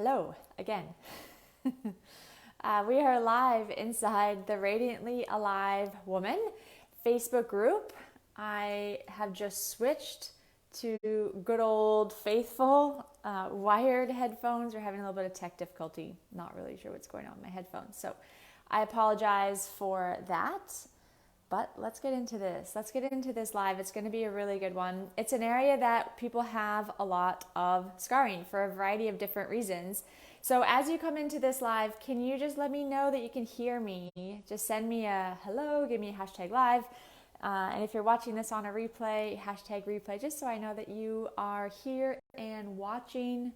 Hello again. We are live inside the Radiantly Alive Woman Facebook group. I have just switched to good old faithful wired headphones. We're having a little bit of tech difficulty. Not really sure what's going on with my headphones. So I apologize for that. But let's get into this. Let's get into this live. It's going to be a really good one. It's an area that people have a lot of scarring for a variety of different reasons. So as you come into this live, can you just let me know that you can hear me? Just send me a hello, give me a hashtag live. And if you're watching this on a replay, hashtag replay, just so I know that you are here and watching.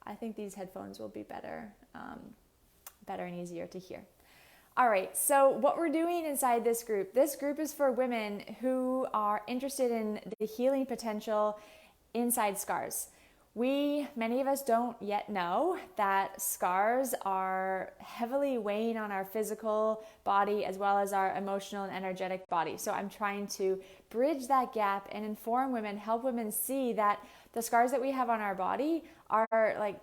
I think these headphones will be better and easier to hear. All right, so what we're doing inside this group is for women who are interested in the healing potential inside scars. Many of us don't yet know that scars are heavily weighing on our physical body as well as our emotional and energetic body. So I'm trying to bridge that gap and inform women, help women see that the scars that we have on our body are like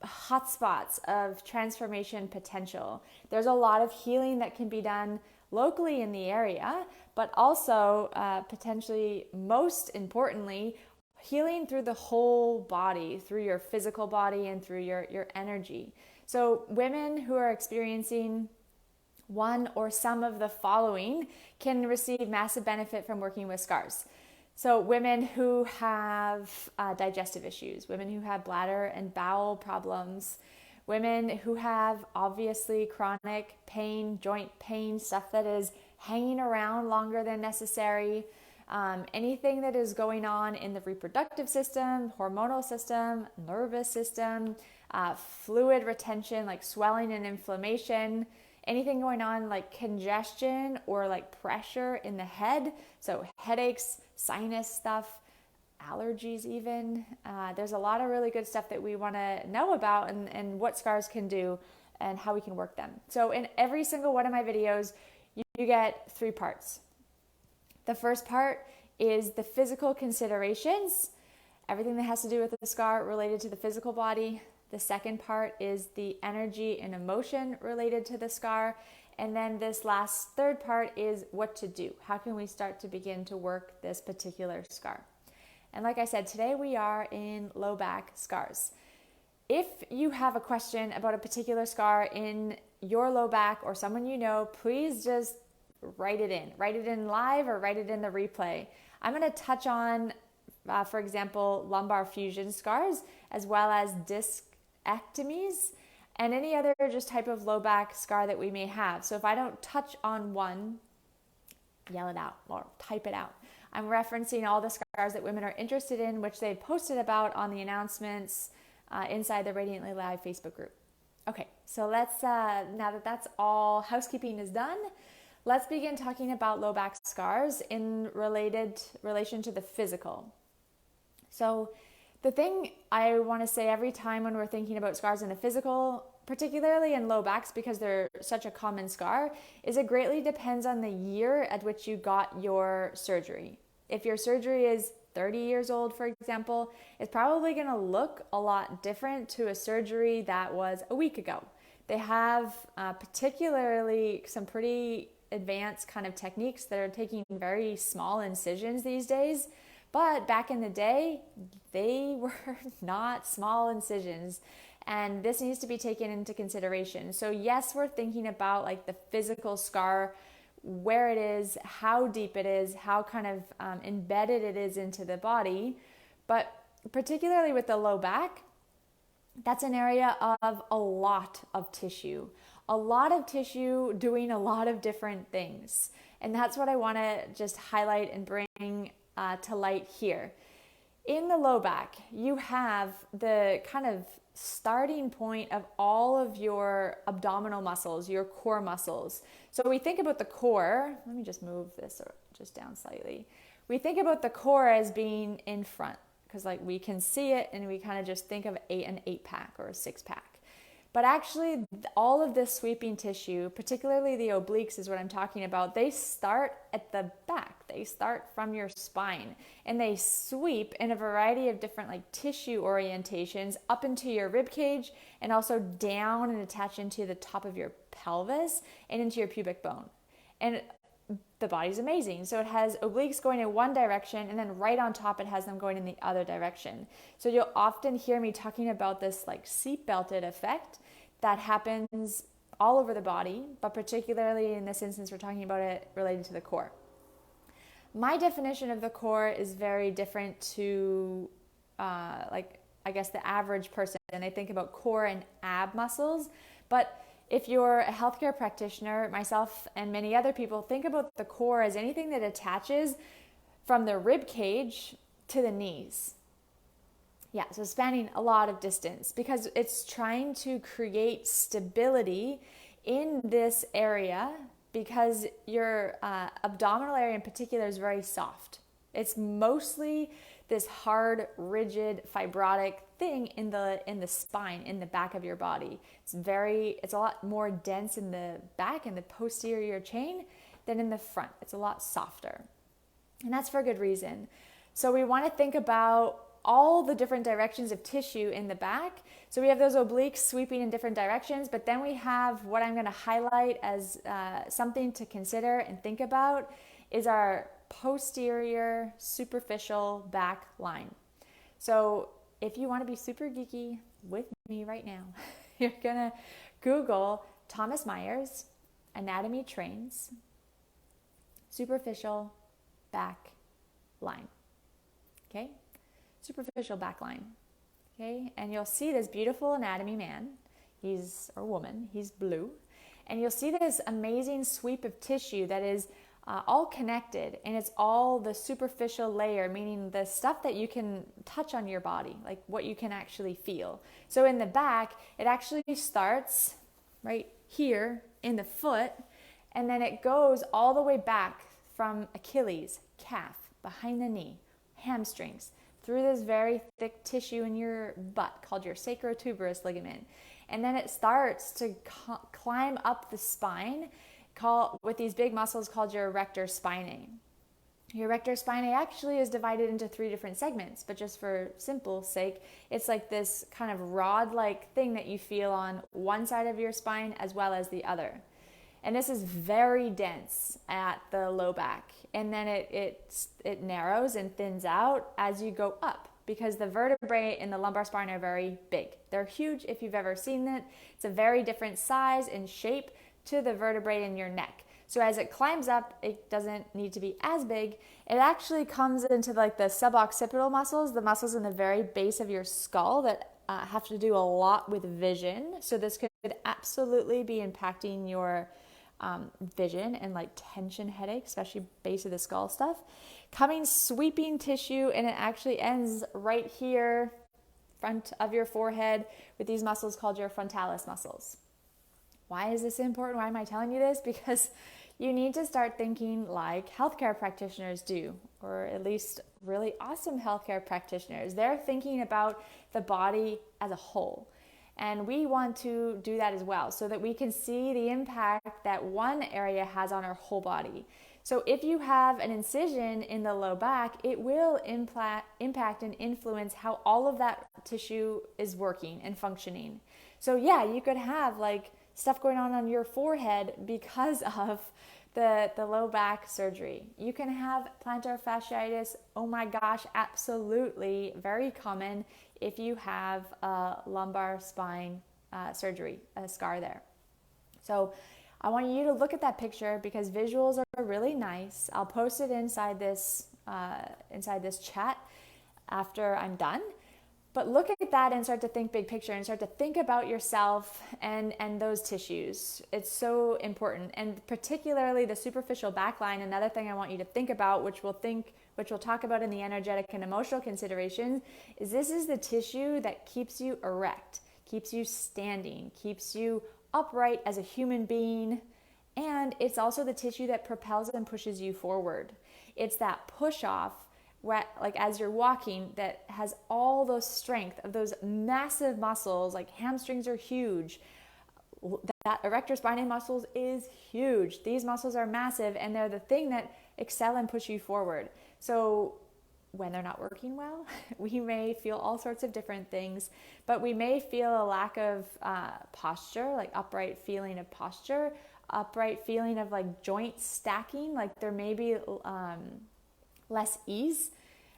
hotspots of transformation potential. There's a lot of healing that can be done locally in the area, but also potentially, most importantly, healing through the whole body, through your physical body and through your energy. So women who are experiencing one or some of the following can receive massive benefit from working with scars. So women who have digestive issues, women who have bladder and bowel problems, women who have obviously chronic pain, joint pain, stuff that is hanging around longer than necessary, anything that is going on in the reproductive system, hormonal system, nervous system, fluid retention like swelling and inflammation, anything going on like congestion or like pressure in the head, so headaches, sinus stuff, allergies even. There's a lot of really good stuff that we want to know about and what scars can do and how we can work them. So in every single one of my videos, you get 3 parts. The first part is the physical considerations, everything that has to do with the scar related to the physical body. The second part is the energy and emotion related to the scar. And then this last third part is what to do. How can we start to begin to work this particular scar? And like I said, today we are in low back scars. If you have a question about a particular scar in your low back or someone you know, please just write it in. Write it in live or write it in the replay. I'm going to touch on, for example, lumbar fusion scars as well as discectomies and any other just type of low back scar that we may have. So if I don't touch on one, yell it out or type it out. I'm referencing all the scars that women are interested in, which they've posted about on the announcements inside the Radiantly Live Facebook group. Okay, so let's, now that that's all housekeeping is done, let's begin talking about low back scars in relation to the physical. So the thing I want to say every time when we're thinking about scars in the physical, particularly in low backs because they're such a common scar, is it greatly depends on the year at which you got your surgery. If your surgery is 30 years old, for example, it's probably going to look a lot different to a surgery that was a week ago. They have particularly some pretty advanced kind of techniques that are taking very small incisions these days. But back in the day, they were not small incisions. And this needs to be taken into consideration. So yes, we're thinking about like the physical scar, where it is, how deep it is, how kind of embedded it is into the body. But particularly with the low back, that's an area of a lot of tissue doing a lot of different things. And that's what I want to just highlight and bring to light here. In the low back, you have the kind of starting point of all of your abdominal muscles, your core muscles. So we think about the core, let me just move this just down slightly. We think about the core as being in front because like we can see it and we kind of just think of an 8-pack or a 6-pack. But actually, all of this sweeping tissue, particularly the obliques is what I'm talking about, they start at the back. They start from your spine, and they sweep in a variety of different like tissue orientations up into your rib cage, and also down and attach into the top of your pelvis and into your pubic bone. And the body's amazing. So it has obliques going in one direction, and then right on top it has them going in the other direction. So you'll often hear me talking about this like seat-belted effect that happens all over the body, but particularly in this instance, we're talking about it related to the core. My definition of the core is very different to I guess the average person, and they think about core and ab muscles. But if you're a healthcare practitioner, myself and many other people, think about the core as anything that attaches from the rib cage to the knees. Yeah, so spanning a lot of distance, because it's trying to create stability in this area, because your abdominal area in particular is very soft. It's mostly this hard, rigid, fibrotic thing in the spine, in the back of your body. It's a lot more dense in the back, in the posterior chain, than in the front. It's a lot softer. And that's for a good reason. So we want to think about all the different directions of tissue in the back. So we have those obliques sweeping in different directions, but then we have what I'm going to highlight as something to consider and think about is our posterior superficial back line. So if you want to be super geeky with me right now, you're going to Google Thomas Myers anatomy trains superficial back line. Okay? Superficial back line. Okay? And you'll see this beautiful anatomy man, or woman, he's blue, and you'll see this amazing sweep of tissue that is all connected, and it's all the superficial layer, meaning the stuff that you can touch on your body, like what you can actually feel. So in the back, it actually starts right here in the foot, and then it goes all the way back from Achilles, calf, behind the knee, hamstrings, through this very thick tissue in your butt called your sacrotuberous ligament. And then it starts to climb up the spine with these big muscles called your erector spinae. Your erector spinae actually is divided into 3 different segments, but just for simple sake, it's like this kind of rod-like thing that you feel on one side of your spine as well as the other. And this is very dense at the low back. And then it narrows and thins out as you go up, because the vertebrae in the lumbar spine are very big. They're huge if you've ever seen it. It's a very different size and shape to the vertebrae in your neck. So as it climbs up, it doesn't need to be as big. It actually comes into like the suboccipital muscles, the muscles in the very base of your skull that have to do a lot with vision. So this could absolutely be impacting your vision and like tension headache, especially base of the skull stuff. Coming sweeping tissue, and it actually ends right here, front of your forehead, with these muscles called your frontalis muscles. Why is this important? Why am I telling you this? Because you need to start thinking like healthcare practitioners do, or at least really awesome healthcare practitioners. They're thinking about the body as a whole. And we want to do that as well, so that we can see the impact that one area has on our whole body. So if you have an incision in the low back, it will impact and influence how all of that tissue is working and functioning. So yeah, you could have like stuff going on your forehead because of the low back surgery. You can have plantar fasciitis. Oh my gosh, absolutely, very common if you have a lumbar spine surgery, a scar there. So I want you to look at that picture, because visuals are really nice. I'll post it inside this chat after I'm done. But look at that and start to think big picture, and start to think about yourself and those tissues. It's so important. And particularly the superficial backline, another thing I want you to think about, which we'll talk about in the energetic and emotional considerations, is this is the tissue that keeps you erect, keeps you standing, keeps you upright as a human being. And it's also the tissue that propels and pushes you forward. It's that push off like as you're walking, that has all those strength of those massive muscles. Like hamstrings are huge. That erector spinae muscles is huge. These muscles are massive, and they're the thing that excel and push you forward. So when they're not working well, we may feel all sorts of different things, but we may feel a lack of posture, like upright feeling of posture, upright feeling of like joint stacking, like there may be less ease.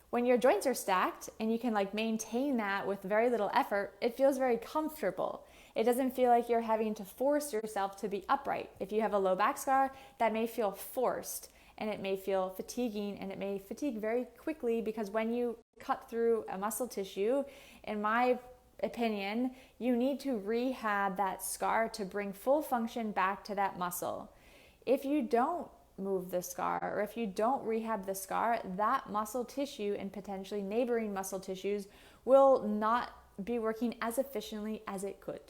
When your joints are stacked and you can like maintain that with very little effort, it feels very comfortable. It doesn't feel like you're having to force yourself to be upright. If you have a low back scar, that may feel forced, and it may feel fatiguing, and it may fatigue very quickly, because when you cut through a muscle tissue, in my opinion, you need to rehab that scar to bring full function back to that muscle. If you don't move the scar, or if you don't rehab the scar, that muscle tissue and potentially neighboring muscle tissues will not be working as efficiently as it could.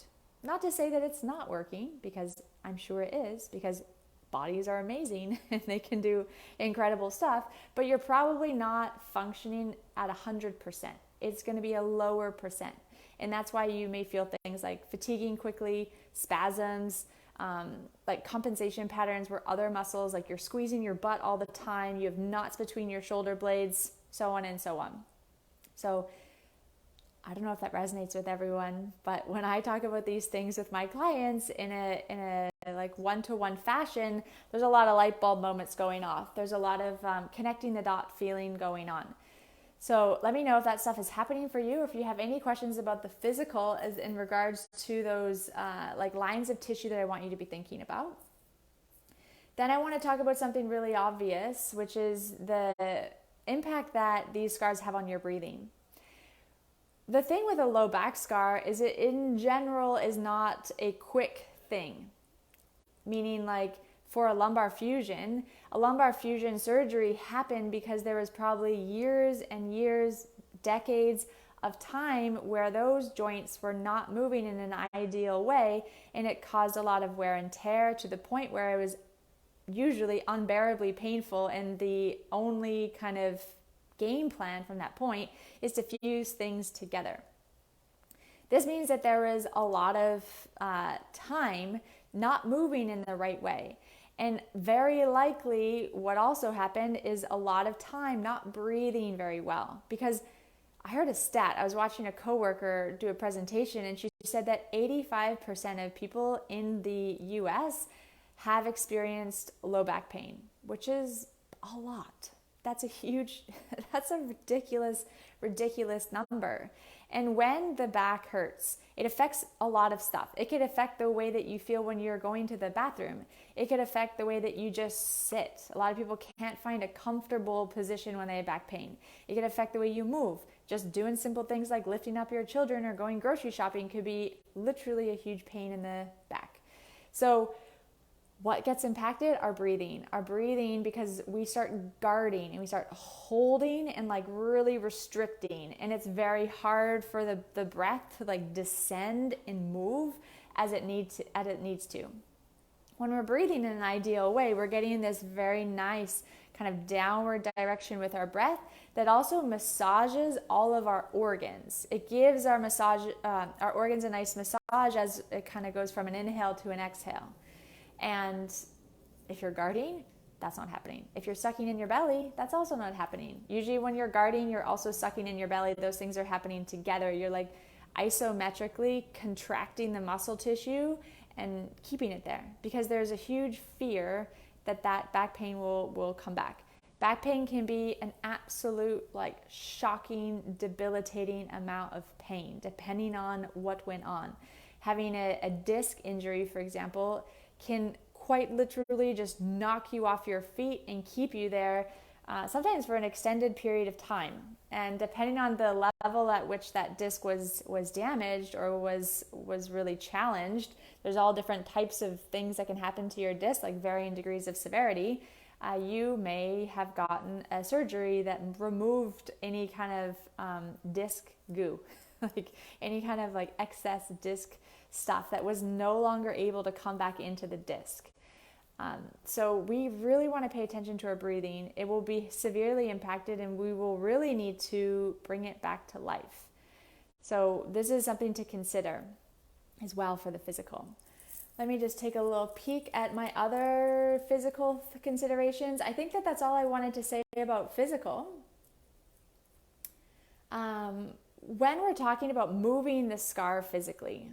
Not to say that it's not working, because I'm sure it is, because bodies are amazing and they can do incredible stuff, but you're probably not functioning at 100%. It's going to be a lower percent. And that's why you may feel things like fatiguing quickly, spasms, like compensation patterns where other muscles, like you're squeezing your butt all the time, you have knots between your shoulder blades, so on and so on. So I don't know if that resonates with everyone, but when I talk about these things with my clients in a like one-to-one fashion, there's a lot of light bulb moments going off. There's a lot of connecting the dot feeling going on. So let me know if that stuff is happening for you, or if you have any questions about the physical as in regards to those like lines of tissue that I want you to be thinking about. Then I want to talk about something really obvious, which is the impact that these scars have on your breathing. The thing with a low back scar is it in general is not a quick thing. Meaning like for a lumbar fusion surgery happened because there was probably years and years, decades of time where those joints were not moving in an ideal way, and it caused a lot of wear and tear to the point where it was usually unbearably painful, and the only kind of game plan from that point is to fuse things together. This means that there was a lot of time not moving in the right way. And very likely what also happened is a lot of time not breathing very well. Because I heard a stat, I was watching a coworker do a presentation, and she said that 85% of people in the US have experienced low back pain, which is a lot. That's a ridiculous number. And when the back hurts, it affects a lot of stuff. It could affect the way that you feel when you're going to the bathroom. It could affect the way that you just sit. A lot of people can't find a comfortable position when they have back pain. It could affect the way you move. Just doing simple things like lifting up your children or going grocery shopping could be literally a huge pain in the back. So what gets impacted? Our breathing, because we start guarding and we start holding and like really restricting, and it's very hard for the breath to like descend and move as it needs to. When we're breathing in an ideal way, we're getting this very nice kind of downward direction with our breath that also massages all of our organs. It gives our organs a nice massage as it kind of goes from an inhale to an exhale. And if you're guarding, that's not happening. If you're sucking in your belly, that's also not happening. Usually when you're guarding, you're also sucking in your belly. Those things are happening together. You're like isometrically contracting the muscle tissue and keeping it there, because there's a huge fear that back pain will come back. Back pain can be an absolute like shocking, debilitating amount of pain depending on what went on. Having a disc injury, for example, can quite literally just knock you off your feet and keep you there, sometimes for an extended period of time. And depending on the level at which that disc was damaged or was really challenged, there's all different types of things that can happen to your disc, like varying degrees of severity. You may have gotten a surgery that removed any kind of disc goo, like any kind of like excess disc stuff that was no longer able to come back into the disc. So we really want to pay attention to our breathing. It will be severely impacted and we will really need to bring it back to life. So this is something to consider as well for the physical. Let me just take a little peek at my other physical considerations. I think that's all I wanted to say about physical. When we're talking about moving the scar physically,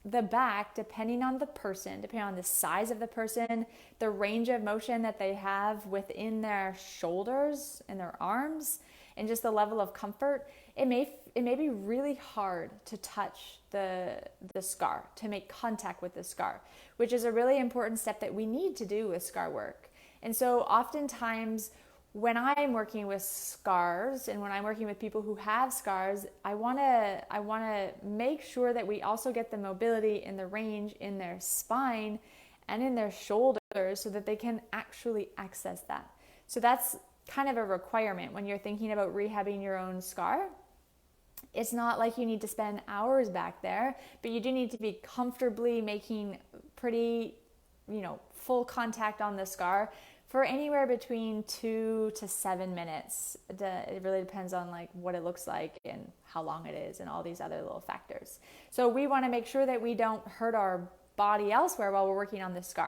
the back, depending on the person, depending on the size of the person, the range of motion that they have within their shoulders and their arms, and just the level of comfort, it may be really hard to touch the scar, to make contact with the scar, which is a really important step that we need to do with scar work. And so oftentimes when I'm working with scars and when I'm working with people who have scars, I want to make sure that we also get the mobility and the range in their spine and in their shoulders so that they can actually access that. So that's kind of a requirement when you're thinking about rehabbing your own scar. It's not like you need to spend hours back there, but you do need to be comfortably making pretty, full contact on the scar for anywhere between 2 to 7 minutes. It really depends on like what it looks like and how long it is and all these other little factors. So we want to make sure that we don't hurt our body elsewhere while we're working on the scar.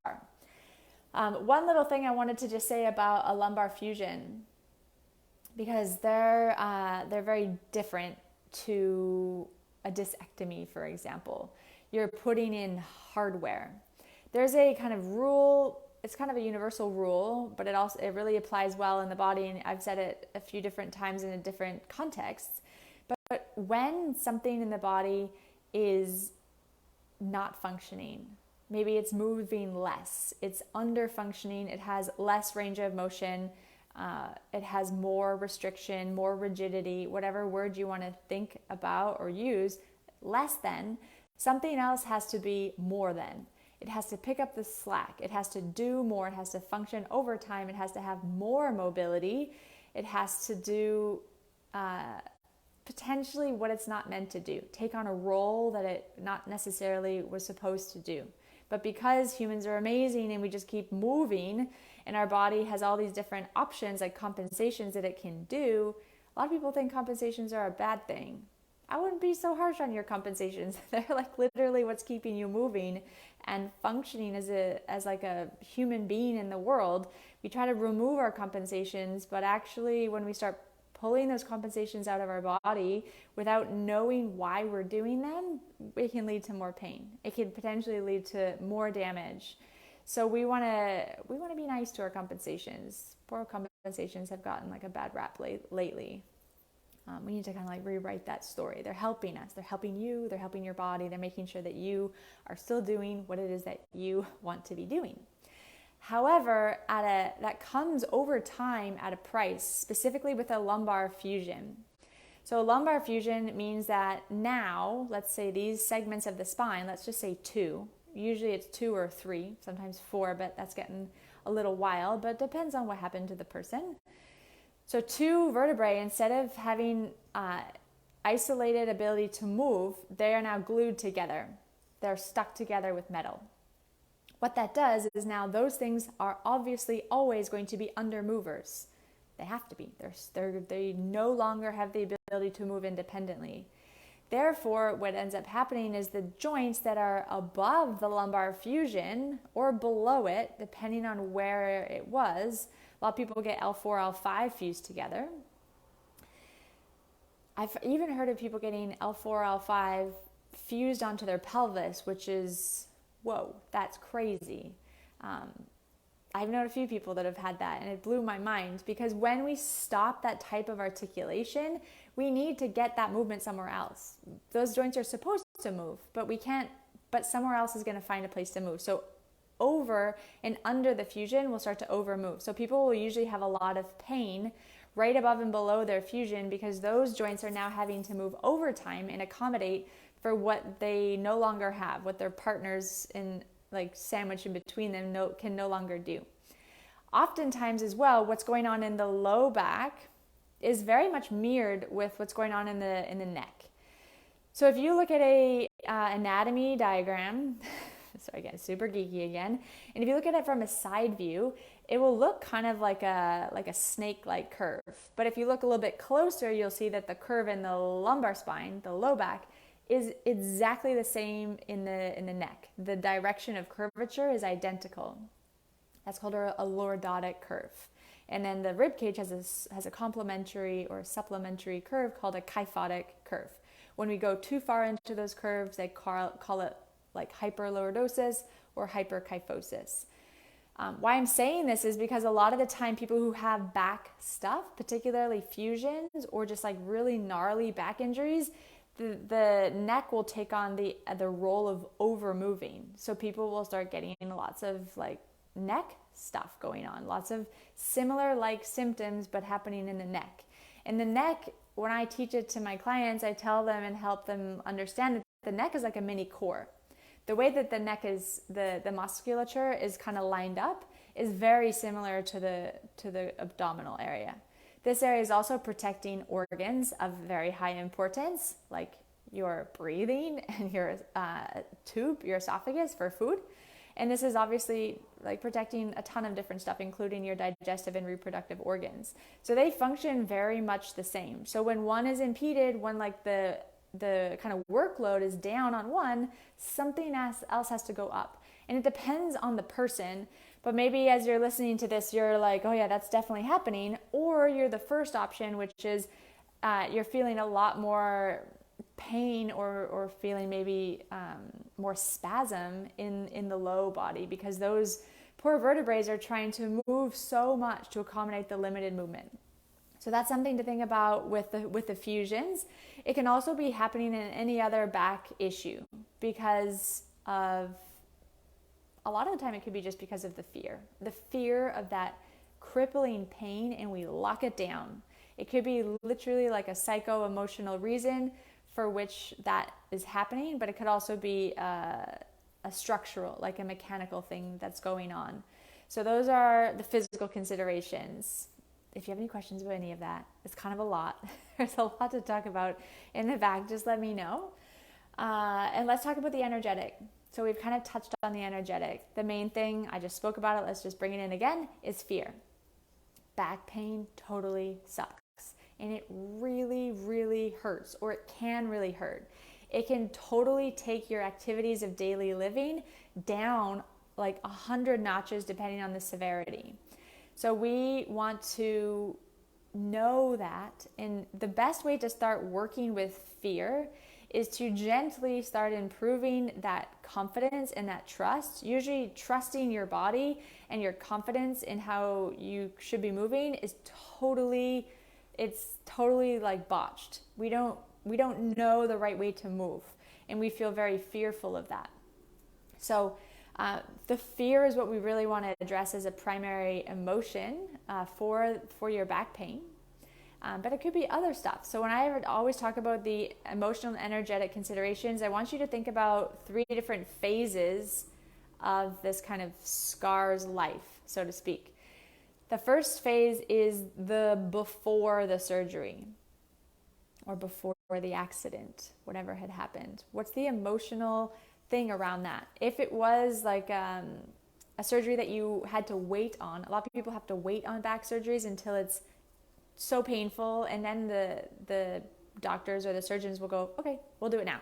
One little thing I wanted to just say about a lumbar fusion, because they're very different to a discectomy, for example. You're putting in hardware. There's a kind of rule. It's kind of a universal rule, but it really applies well in the body, and I've said it a few different times in a different contexts. But when something in the body is not functioning, maybe it's moving less, it's under functioning, it has less range of motion, it has more restriction, more rigidity, whatever word you want to think about or use, less than, something else has to be more than. It has to pick up the slack. It has to do more. It has to function over time. It has to have more mobility. It has to do potentially what it's not meant to do, take on a role that it not necessarily was supposed to do. But because humans are amazing and we just keep moving and our body has all these different options like compensations that it can do, a lot of people think compensations are a bad thing. I wouldn't be so harsh on your compensations. They're like literally what's keeping you moving and functioning as like a human being in the world. We try to remove our compensations, but actually when we start pulling those compensations out of our body without knowing why we're doing them, it can lead to more pain. It can potentially lead to more damage. So we want to be nice to our compensations. Poor compensations have gotten like a bad rap lately. We need to kind of like rewrite that story. They're helping us. They're helping you. They're helping your body. They're making sure that you are still doing what it is that you want to be doing. However, that comes over time at a price, specifically with a lumbar fusion. So a lumbar fusion means that now, let's say these segments of the spine, let's just say 2. Usually it's 2 or 3, sometimes 4, but that's getting a little wild, but it depends on what happened to the person. So 2 vertebrae, instead of having isolated ability to move, they are now glued together. They're stuck together with metal. What that does is now those things are obviously always going to be under movers. They have to be. They no longer have the ability to move independently. Therefore, what ends up happening is the joints that are above the lumbar fusion or below it, depending on where it was. A lot of people get L4, L5 fused together. I've even heard of people getting L4, L5 fused onto their pelvis, which is, whoa, that's crazy. I've known a few people that have had that, and it blew my mind because when we stop that type of articulation, we need to get that movement somewhere else. Those joints are supposed to move, but we can't, but somewhere else is going to find a place to move. So over and under the fusion will start to over move. So people will usually have a lot of pain right above and below their fusion because those joints are now having to move over time and accommodate for what they no longer have, what their partners in like sandwiched in between them can no longer do. Oftentimes as well, what's going on in the low back is very much mirrored with what's going on in the neck. So if you look at a anatomy diagram, So again, super geeky again. And if you look at it from a side view, it will look kind of like a snake-like curve. But if you look a little bit closer, you'll see that the curve in the lumbar spine, the low back, is exactly the same in the neck. The direction of curvature is identical. That's called a lordotic curve. And then the rib cage has a complementary or supplementary curve called a kyphotic curve. When we go too far into those curves, they call it like hyperlordosis or hyperkyphosis. Why I'm saying this is because a lot of the time people who have back stuff, particularly fusions or just like really gnarly back injuries, the neck will take on the role of over moving. So people will start getting lots of like neck stuff going on, lots of similar like symptoms but happening in the neck. And the neck, when I teach it to my clients, I tell them and help them understand that the neck is like a mini core. The way that the neck is, the musculature is kind of lined up is very similar to the abdominal area. This area is also protecting organs of very high importance, like your breathing and your tube, your esophagus for food. And this is obviously like protecting a ton of different stuff, including your digestive and reproductive organs. So they function very much the same. So when one is impeded, when like the kind of workload is down on one, something else has to go up. And it depends on the person, but maybe as you're listening to this, you're like, oh yeah, that's definitely happening. Or you're the first option, which is you're feeling a lot more pain or feeling maybe more spasm in the low body because those poor vertebrae are trying to move so much to accommodate the limited movement. So that's something to think about with the fusions. It can also be happening in any other back issue because of a lot of the time it could be just because of the fear of that crippling pain, and we lock it down. It could be literally like a psycho-emotional reason for which that is happening, but it could also be a structural, like a mechanical thing that's going on. So those are the physical considerations. If you have any questions about any of that, it's kind of a lot. There's a lot to talk about in the back. Just let me know. And let's talk about the energetic. So we've kind of touched on the energetic. The main thing, I just spoke about it, let's just bring it in again, is fear. Back pain totally sucks. And it really, really hurts, or it can really hurt. It can totally take your activities of daily living down like 100 notches depending on the severity. So we want to know that, and the best way to start working with fear is to gently start improving that confidence and that trust. Usually trusting your body and your confidence in how you should be moving is totally like botched. We don't know the right way to move, and we feel very fearful of that. So the fear is what we really want to address as a primary emotion for your back pain. But it could be other stuff. So when I always talk about the emotional and energetic considerations, I want you to think about 3 different phases of this kind of scar's life, so to speak. The first phase is the before the surgery or before the accident, whatever had happened. What's the emotional thing around that? If it was like a surgery that you had to wait on, a lot of people have to wait on back surgeries until it's so painful, and then the doctors or the surgeons will go, okay, we'll do it now.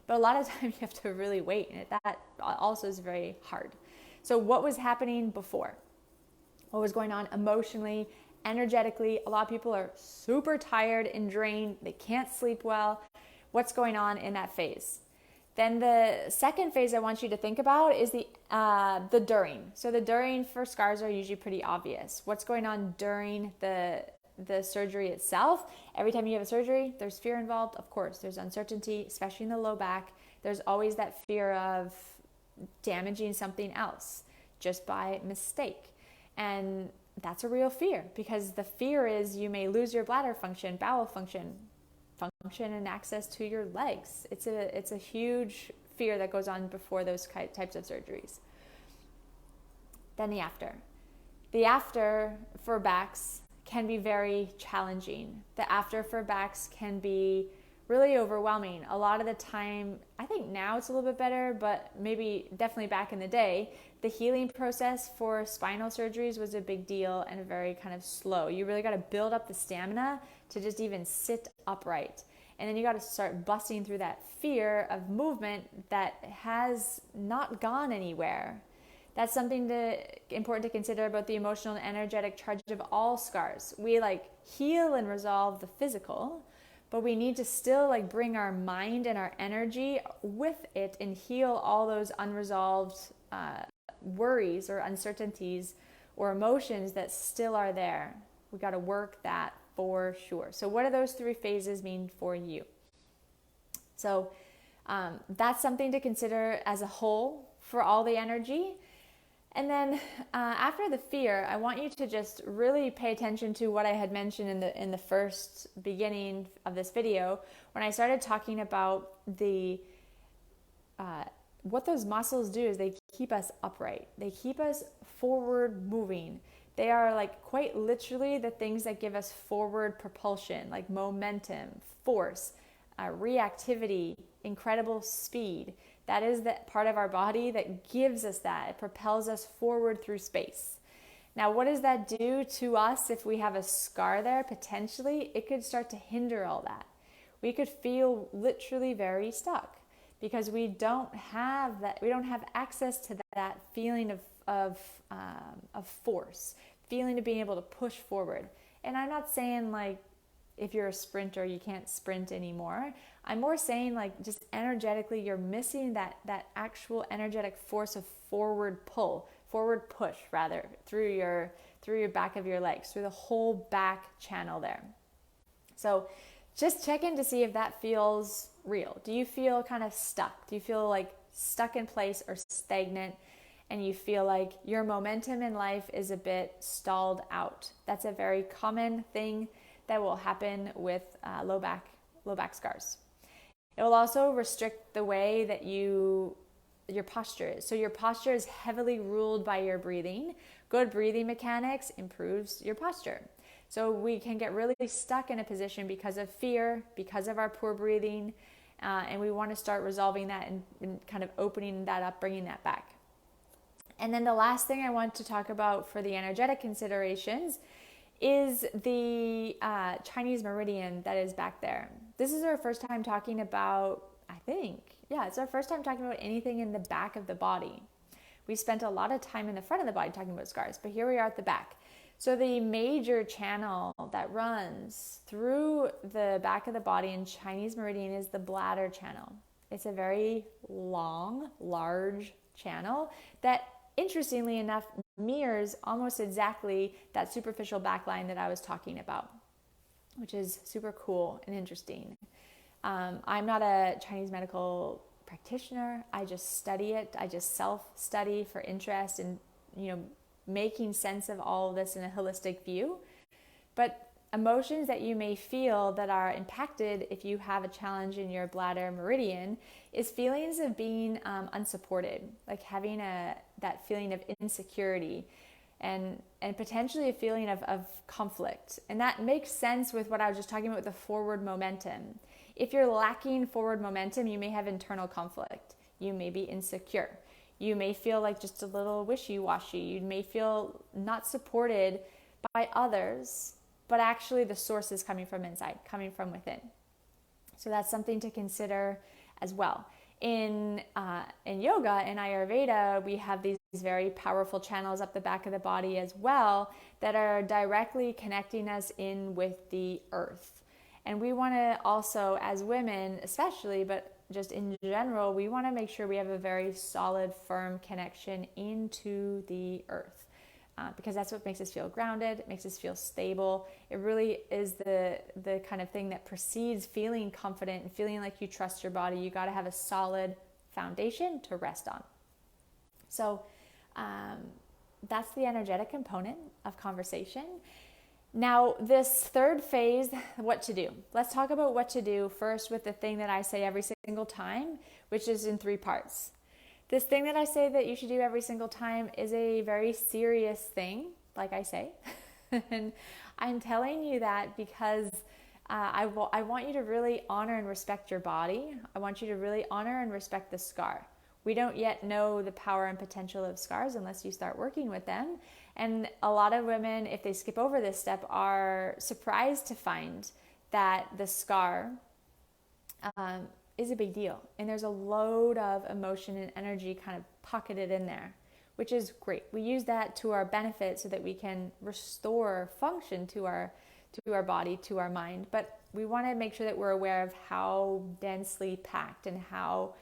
But a lot of times you have to really wait, and that also is very hard. So what was happening before? What was going on emotionally, energetically? A lot of people are super tired and drained. They can't sleep well. What's going on in that phase? Then the second phase I want you to think about is the during. So the during for scars are usually pretty obvious. What's going on during the surgery itself? Every time you have a surgery, there's fear involved. Of course, there's uncertainty, especially in the low back. There's always that fear of damaging something else just by mistake. And that's a real fear, because the fear is you may lose your bladder function, bowel function, and access to your legs. It's a huge fear that goes on before those types of surgeries. Then the after. The after for backs can be very challenging. The after for backs can be really overwhelming. A lot of the time, I think now it's a little bit better, but maybe definitely back in the day, the healing process for spinal surgeries was a big deal and very kind of slow. You really got to build up the stamina to just even sit upright. And then you got to start busting through that fear of movement that has not gone anywhere. That's something important to consider about the emotional and energetic charge of all scars. We heal and resolve the physical, but we need to still bring our mind and our energy with it and heal all those unresolved worries or uncertainties or emotions that still are there. We got to work that for sure. So what do those 3 phases mean for you? So that's something to consider as a whole for all the energy. And then after the fear, I want you to just really pay attention to what I had mentioned in the first beginning of this video when I started talking about what those muscles do is they keep us upright. They keep us forward moving. They are quite literally the things that give us forward propulsion, like momentum, force, reactivity, incredible speed. That is that part of our body that gives us that. It propels us forward through space. Now, what does that do to us if we have a scar there? Potentially, it could start to hinder all that. We could feel literally very stuck because we don't have that. We don't have access to that feeling of force, feeling of being able to push forward. And I'm not saying if you're a sprinter, you can't sprint anymore. I'm more saying just energetically, you're missing that actual energetic force of forward push rather, through your back of your legs, through the whole back channel there. So just check in to see if that feels real. Do you feel kind of stuck? Do you feel stuck in place or stagnant? And you feel like your momentum in life is a bit stalled out. That's a very common thing that will happen with low back scars. It will also restrict the way that your posture is. So your posture is heavily ruled by your breathing. Good breathing mechanics improves your posture. So we can get really stuck in a position because of fear, because of our poor breathing, and we want to start resolving that and kind of opening that up, bringing that back. And then the last thing I want to talk about for the energetic considerations is the Chinese meridian that is back there. This is our first time talking about, it's our first time talking about anything in the back of the body. We spent a lot of time in the front of the body talking about scars, but here we are at the back. So the major channel that runs through the back of the body in Chinese meridian is the bladder channel. It's a very long, large channel that, interestingly enough, mirrors almost exactly that superficial back line that I was talking about, which is super cool and interesting. I'm not a Chinese medical practitioner. I just study it. I just self-study for interest and, making sense of all of this in a holistic view. But emotions that you may feel that are impacted if you have a challenge in your bladder meridian is feelings of being unsupported, like having that feeling of insecurity and potentially a feeling of conflict. And that makes sense with what I was just talking about with the forward momentum. If you're lacking forward momentum, you may have internal conflict. You may be insecure. You may feel just a little wishy-washy. You may feel not supported by others, but actually the source is coming from inside, coming from within. So that's something to consider as well. In yoga and Ayurveda, we have these very powerful channels up the back of the body as well that are directly connecting us in with the earth. And we want to also, as women especially, but just in general, we want to make sure we have a very solid, firm connection into the earth. Because that's what makes us feel grounded, it makes us feel stable. It really is the kind of thing that precedes feeling confident and feeling like you trust your body. You got to have a solid foundation to rest on. So that's the energetic component of conversation. Now, this third phase, what to do. Let's talk about what to do first with the thing that I say every single time, which is in 3 parts. This thing that I say that you should do every single time is a very serious thing, like I say. And I'm telling you that because I want you to really honor and respect your body. I want you to really honor and respect the scar. We don't yet know the power and potential of scars unless you start working with them. And a lot of women, if they skip over this step, are surprised to find that the scar is a big deal. And there's a load of emotion and energy kind of pocketed in there, which is great. We use that to our benefit so that we can restore function to our body, to our mind. But we want to make sure that we're aware of how densely packed and how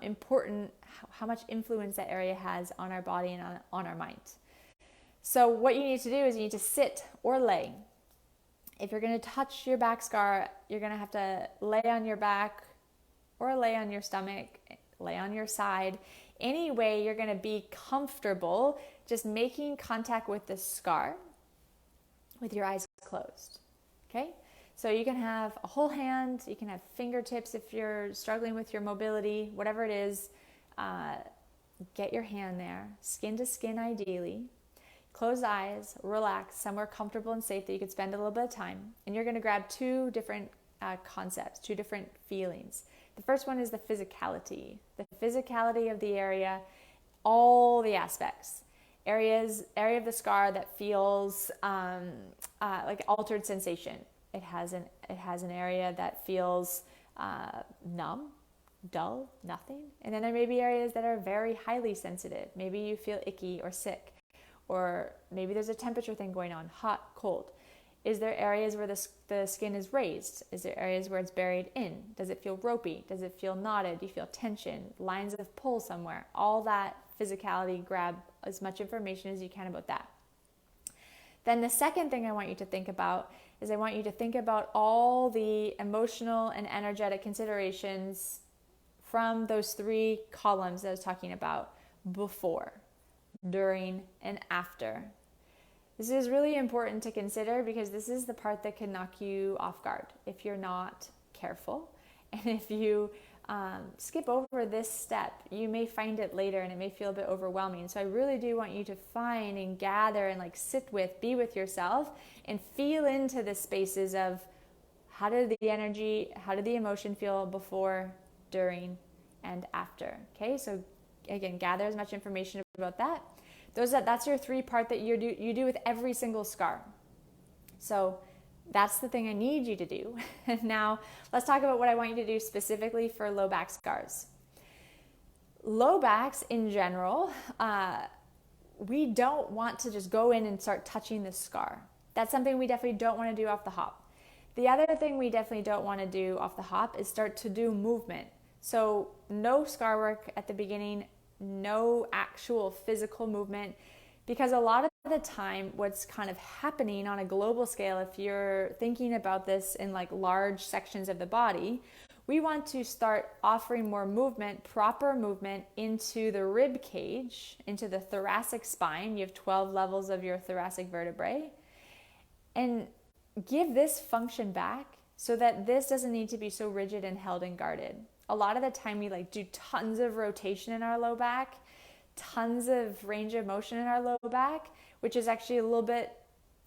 important, how much influence that area has on our body and on our mind. So what you need to do is you need to sit or lay. If you're going to touch your back scar, you're going to have to lay on your back or lay on your stomach, lay on your side. Any way you're going to be comfortable just making contact with the scar with your eyes closed. Okay? So you can have a whole hand, you can have fingertips if you're struggling with your mobility, whatever it is, get your hand there, skin to skin ideally. Close eyes, relax, somewhere comfortable and safe that you could spend a little bit of time. And you're going to grab two different concepts, two different feelings. The first one is the physicality of the area, all the aspects. Area of the scar that feels like altered sensation. It has an area that feels numb, dull, nothing. And then there may be areas that are very highly sensitive. Maybe you feel icky or sick, or maybe there's a temperature thing going on, hot, cold. Is there areas where the skin is raised? Is there areas where it's buried in? Does it feel ropey? Does it feel knotted? Do you feel tension? Lines of pull somewhere? All that physicality, grab as much information as you can about that. Then the second thing I want you to think about is I want you to think about all the emotional and energetic considerations from those three columns that I was talking about: before, during, and after. This is really important to consider because this is the part that can knock you off guard if you're not careful. And if you skip over this step, you may find it later and it may feel a bit overwhelming. So I really do want you to find and gather and be with yourself and feel into the spaces of how did the emotion feel before, during, and after. Okay, so again, gather as much information about that. That's your three-part that you do with every single scar. So that's the thing I need you to do. Now, let's talk about what I want you to do specifically for low back scars. Low backs in general, we don't want to just go in and start touching the scar. That's something we definitely don't want to do off the hop. The other thing we definitely don't want to do off the hop is start to do movement. So no scar work at the beginning, no actual physical movement, because a lot of the time what's kind of happening on a global scale, if you're thinking about this in like large sections of the body, we want to start offering more movement, proper movement into the rib cage, into the thoracic spine. You have 12 levels of your thoracic vertebrae, and give this function back so that this doesn't need to be so rigid and held and guarded. A lot of the time we do tons of rotation in our low back, tons of range of motion in our low back, which is actually a little bit,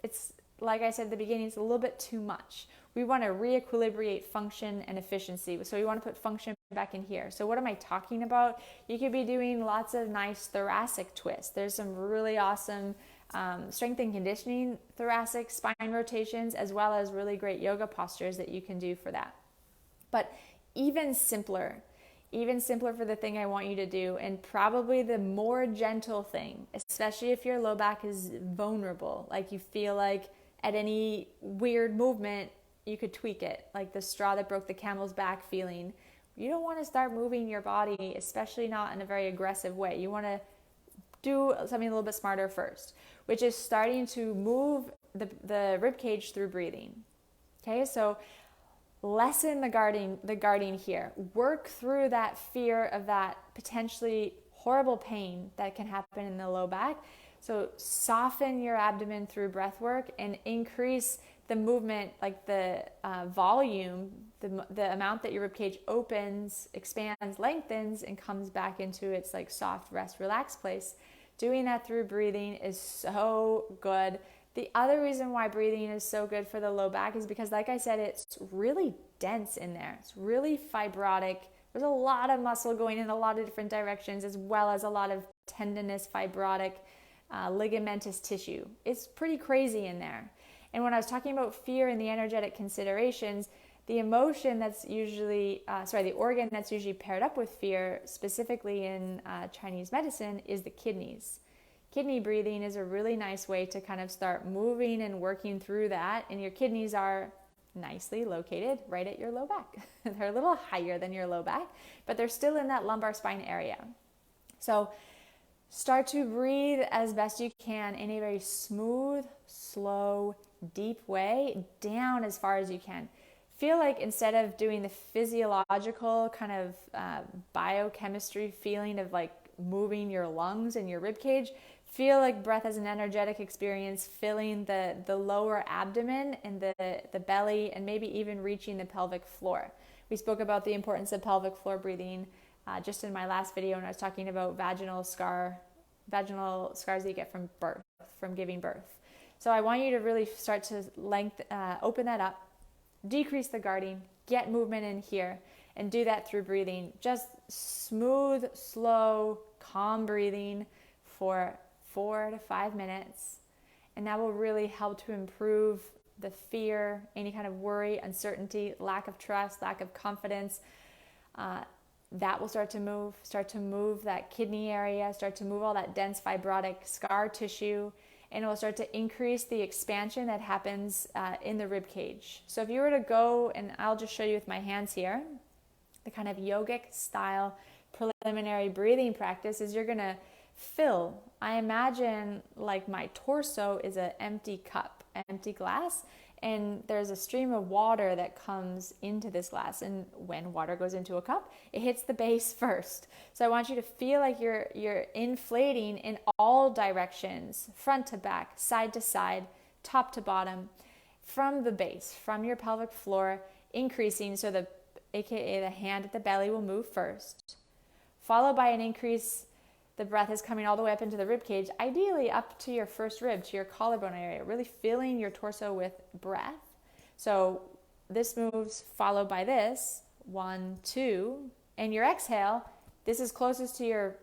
it's like I said at the beginning, it's a little bit too much. We want to re-equilibrate function and efficiency. So we want to put function back in here. So what am I talking about? You could be doing lots of nice thoracic twists. There's some really awesome strength and conditioning thoracic spine rotations, as well as really great yoga postures that you can do for that. But even simpler for the thing I want you to do, and probably the more gentle thing, especially if your low back is vulnerable, like you feel like at any weird movement you could tweak it, like the straw that broke the camel's back feeling. You don't want to start moving your body, especially not in a very aggressive way. You want to do something a little bit smarter first, which is starting to move the rib cage through breathing. Okay, so lessen the guarding here. Work through that fear of that potentially horrible pain that can happen in the low back. So soften your abdomen through breath work and increase the movement, like the volume, the amount that your rib cage opens, expands, lengthens, and comes back into its soft rest, relaxed place. Doing that through breathing is so good. The other reason why breathing is so good for the low back is because, like I said, it's really dense in there. It's really fibrotic. There's a lot of muscle going in a lot of different directions, as well as a lot of tendinous, fibrotic, ligamentous tissue. It's pretty crazy in there. And when I was talking about fear and the energetic considerations, the emotion that's usually, the organ that's usually paired up with fear, specifically in Chinese medicine, is the kidneys. Kidney breathing is a really nice way to kind of start moving and working through that. And your kidneys are nicely located right at your low back. They're a little higher than your low back, but they're still in that lumbar spine area. So start to breathe as best you can in a very smooth, slow, deep way, down as far as you can. Feel like instead of doing the physiological kind of biochemistry feeling of like moving your lungs and your rib cage, feel like breath as an energetic experience, filling the lower abdomen and the belly, and maybe even reaching the pelvic floor. We spoke about the importance of pelvic floor breathing just in my last video when I was talking about vaginal scars that you get from birth, from giving birth. So I want you to really start to open that up, decrease the guarding, get movement in here, and do that through breathing. Just smooth, slow, calm breathing for 4 to 5 minutes. And that will really help to improve the fear, any kind of worry, uncertainty, lack of trust, lack of confidence. That will start to move that kidney area, start to move all that dense fibrotic scar tissue, and it will start to increase the expansion that happens in the rib cage. So if you were to go, and I'll just show you with my hands here, the kind of yogic style preliminary breathing practice is you're going to fill. I imagine like my torso is an empty cup, an empty glass, and there's a stream of water that comes into this glass. And when water goes into a cup, it hits the base first. So I want you to feel like you're inflating in all directions, front to back, side to side, top to bottom, from the base, from your pelvic floor, increasing. So aka the hand at the belly will move first, followed by an increase. The breath is coming all the way up into the rib cage, ideally up to your first rib, to your collarbone area, really filling your torso with breath. So this moves, followed by this, 1, 2, and your exhale, this is closest to your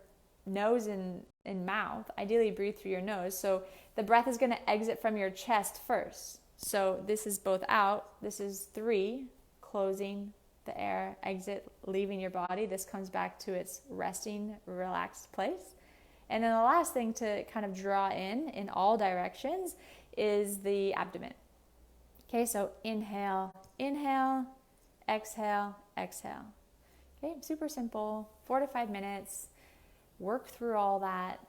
nose and mouth. Ideally breathe through your nose. So the breath is going to exit from your chest first. So this is both out. This is 3, closing the air, exit, leaving your body. This comes back to its resting, relaxed place. And then the last thing to kind of draw in all directions is the abdomen. Okay, so inhale, inhale, exhale, exhale. Okay, super simple, 4 to 5 minutes. Work through all that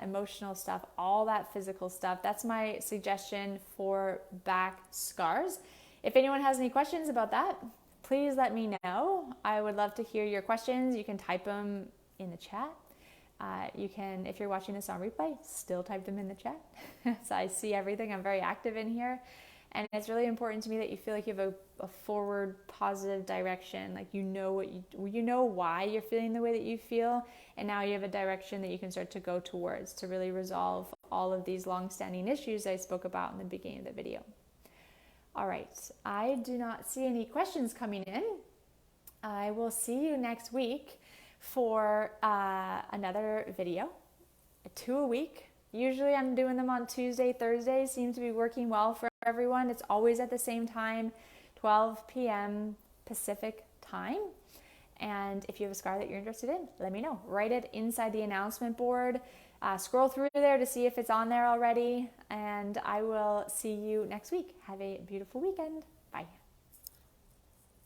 emotional stuff, all that physical stuff. That's my suggestion for back scars. If anyone has any questions about that, please let me know. I would love to hear your questions. You can type them in the chat. You can, if you're watching this on replay, still type them in the chat. So I see everything. I'm very active in here. And it's really important to me that you feel like you have a forward, positive direction. Like you know why you're feeling the way that you feel. And now you have a direction that you can start to go towards to really resolve all of these long-standing issues I spoke about in the beginning of the video. All right, I do not see any questions coming in. I will see you next week for another video, 2 a week. Usually I'm doing them on Tuesday, Thursday. Seems to be working well for everyone. It's always at the same time, 12 p.m. Pacific time. And if you have a scar that you're interested in, let me know. Write it inside the announcement board. Scroll through there to see if it's on there already. And I will see you next week. Have a beautiful weekend. Bye.